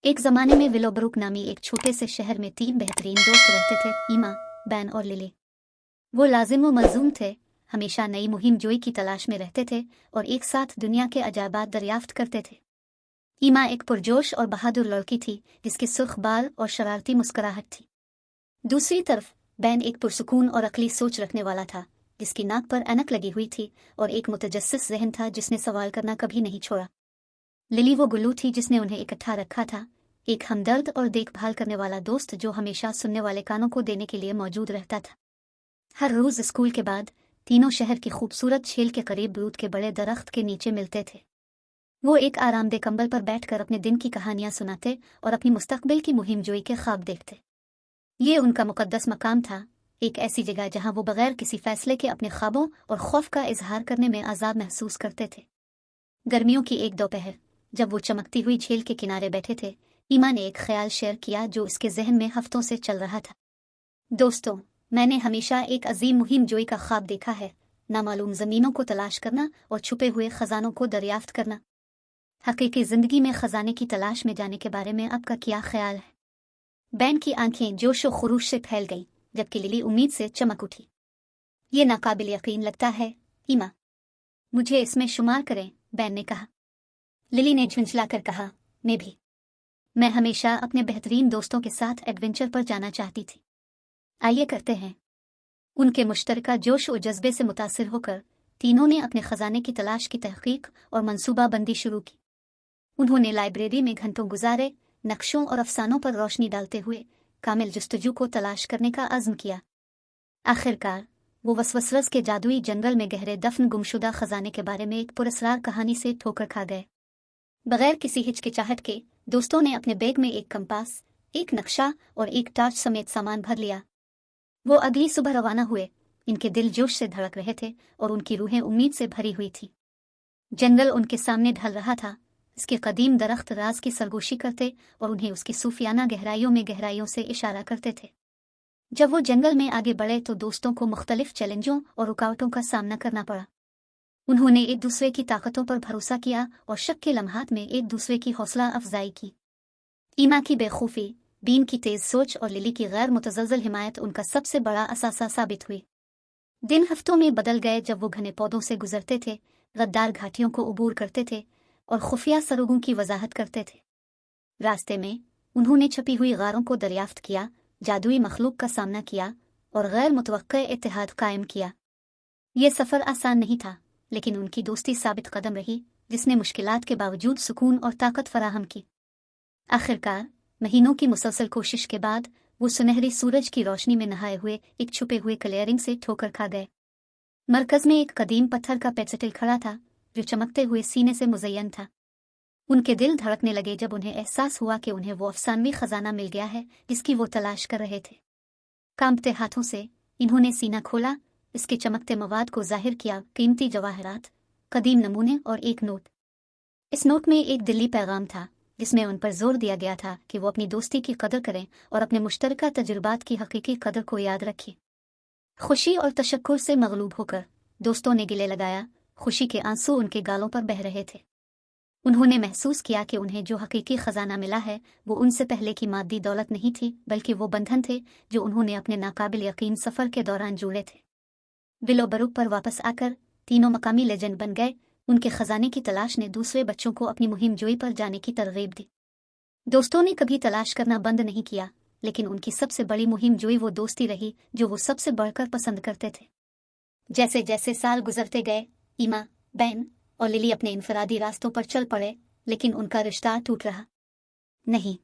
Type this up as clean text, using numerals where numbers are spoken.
एक ज़माने में विलोब्रुक नामी एक छोटे से शहर में 3 बेहतरीन दोस्त रहते थे, ईमा, बैन और लिली। वो लाजिम व मलजूम थे, हमेशा नई मुहिम जोई की तलाश में रहते थे और एक साथ दुनिया के अजायबात दरियाफ्त करते थे। ईमा एक पुरजोश और बहादुर लड़की थी जिसके सुर्ख बाल और शरारती मुस्कुराहट थी। दूसरी तरफ बैन एक पुरसुकून और अक्ली सोच रखने वाला था जिसकी नाक पर ऐनक लगी हुई थी और एक मुतजस्सिस ज़हन था जिसने सवाल करना कभी नहीं छोड़ा। लिली वो गुल्लू थी जिसने उन्हें इकट्ठा रखा था, एक हमदर्द और देखभाल करने वाला दोस्त जो हमेशा सुनने वाले कानों को देने के लिए मौजूद रहता था। हर रोज़ स्कूल के बाद तीनों शहर की खूबसूरत झील के करीब दूध के बड़े दरख्त के नीचे मिलते थे। वो एक आरामदेह कंबल पर बैठकर अपने दिन की कहानियां सुनाते और अपनी मुस्तकबिल की मुहिम जोई के ख्वाब देखते। ये उनका मुकद्दस मकाम था, एक ऐसी जगह जहां वो बगैर किसी फैसले के अपने ख्वाबों और खौफ का इजहार करने में आज़ाद महसूस करते थे। गर्मियों की एक दोपहर जब वो चमकती हुई झील के किनारे बैठे थे, ईमा ने एक ख्याल शेयर किया जो उसके जहन में हफ्तों से चल रहा था। दोस्तों, मैंने हमेशा एक अजीम मुहिम जोई का ख्वाब देखा है, नामालूम ज़मीनों को तलाश करना और छुपे हुए ख़जानों को दरियाफ्त करना। हकीकी ज़िंदगी में ख़जाने की तलाश में जाने के बारे में आपका क्या ख्याल है? बैन की आंखें जोश व खुरूश से फैल गईं, जबकि लिली उम्मीद से चमक उठी। ये नाकाबिल यकीन लगता है, ईमा। मुझे इसमें शुमार करें, बैन ने कहा। लिली ने झुंझलाकर कहा, मैं भी। मैं हमेशा अपने बेहतरीन दोस्तों के साथ एडवेंचर पर जाना चाहती थी। आइए करते हैं। उनके मुश्तरका जोश और जज्बे से मुतासिर होकर तीनों ने अपने खजाने की तलाश की तहकीक और मंसूबाबंदी शुरू की। उन्होंने लाइब्रेरी में घंटों गुजारे, नक्शों और अफसानों पर रोशनी डालते हुए कामिल जुस्तजू को तलाश करने का अज़्म किया। आखिरकार वो वसवसरस के जादुई जंगल में गहरे दफन गुमशुदा खजाने के बारे में एक पुरस्रार कहानी से ठोकर खा गए। बगैर किसी हिचकिचाहट के दोस्तों ने अपने बैग में एक कंपास, एक नक्शा और एक टार्च समेत सामान भर लिया। वो अगली सुबह रवाना हुए, इनके दिल जोश से धड़क रहे थे और उनकी रूहें उम्मीद से भरी हुई थी। जंगल उनके सामने ढल रहा था, इसके कदीम दरख्त राज की सरगोशी करते और उन्हें उसकी सूफियाना गहराइयों से इशारा करते थे। जब वो जंगल में आगे बढ़े तो दोस्तों को मुख्तलिफ चैलेंजों और रुकावटों का सामना करना पड़ा। उन्होंने एक दूसरे की ताकतों पर भरोसा किया और शक के लम्हात में एक दूसरे की हौसला अफजाई की। ईमा की बेखौफी, बीन की तेज सोच और लिली की गैर मुतज़लज़ल हिमायत उनका सबसे बड़ा असासा साबित हुई। दिन हफ्तों में बदल गए जब वो घने पौधों से गुजरते थे, गद्दार घाटियों को उबूर करते थे और खुफिया सरोगों की वजाहत करते थे। रास्ते में उन्होंने छपी हुई गारों को दरियाफ्त किया, जादुई मखलूक का सामना किया और गैर मुतवक्के इत्तेहाद कायम किया। ये सफ़र आसान नहीं था, लेकिन उनकी दोस्ती साबित कदम रही जिसने मुश्किलात के बावजूद सुकून और ताकत फराहम की। आखिरकार महीनों की मुसलसल कोशिश के बाद वो सुनहरी सूरज की रोशनी में नहाए हुए एक छुपे हुए क्लियरिंग से ठोकर खा गए। मरकज में एक कदीम पत्थर का पेडस्टल खड़ा था जो चमकते हुए सीने से मुज़य्यन था। उनके दिल धड़कने लगे जब उन्हें एहसास हुआ कि उन्हें वो अफसानवी खजाना मिल गया है जिसकी वो तलाश कर रहे थे। कांपते हाथों से इन्होंने सीना खोला, इसके चमकते मवाद को जाहिर किया, कीमती जवाहरात, कदीम नमूने और एक नोट। इस नोट में एक दिली पैगाम था जिसमें उन पर जोर दिया गया था कि वो अपनी दोस्ती की कदर करें और अपने मुश्तरका तजुर्बात की हकीकी कदर को याद रखें। खुशी और तशक्कुर से मगलूब होकर दोस्तों ने गिले लगाया, खुशी के आंसू उनके गालों पर बह रहे थे। उन्होंने महसूस किया कि उन्हें जो हकीकी खजाना मिला है वो उनसे पहले की मादी दौलत नहीं थी, बल्कि वो बंधन थे जो उन्होंने अपने नाकाबिल यकीन सफ़र के दौरान जोड़े थे। विलोबरुक पर वापस आकर तीनों मकामी लेजेंड बन गए। उनके खजाने की तलाश ने दूसरे बच्चों को अपनी मुहिम जोई पर जाने की तरगीब दी। दोस्तों ने कभी तलाश करना बंद नहीं किया, लेकिन उनकी सबसे बड़ी मुहिम जोई वो दोस्ती रही जो वो सबसे बढ़कर पसंद करते थे। जैसे जैसे साल गुजरते गए, ईमा, बैन और लिली अपने इनफरादी रास्तों पर चल पड़े, लेकिन उनका रिश्ता टूट रहा नहीं।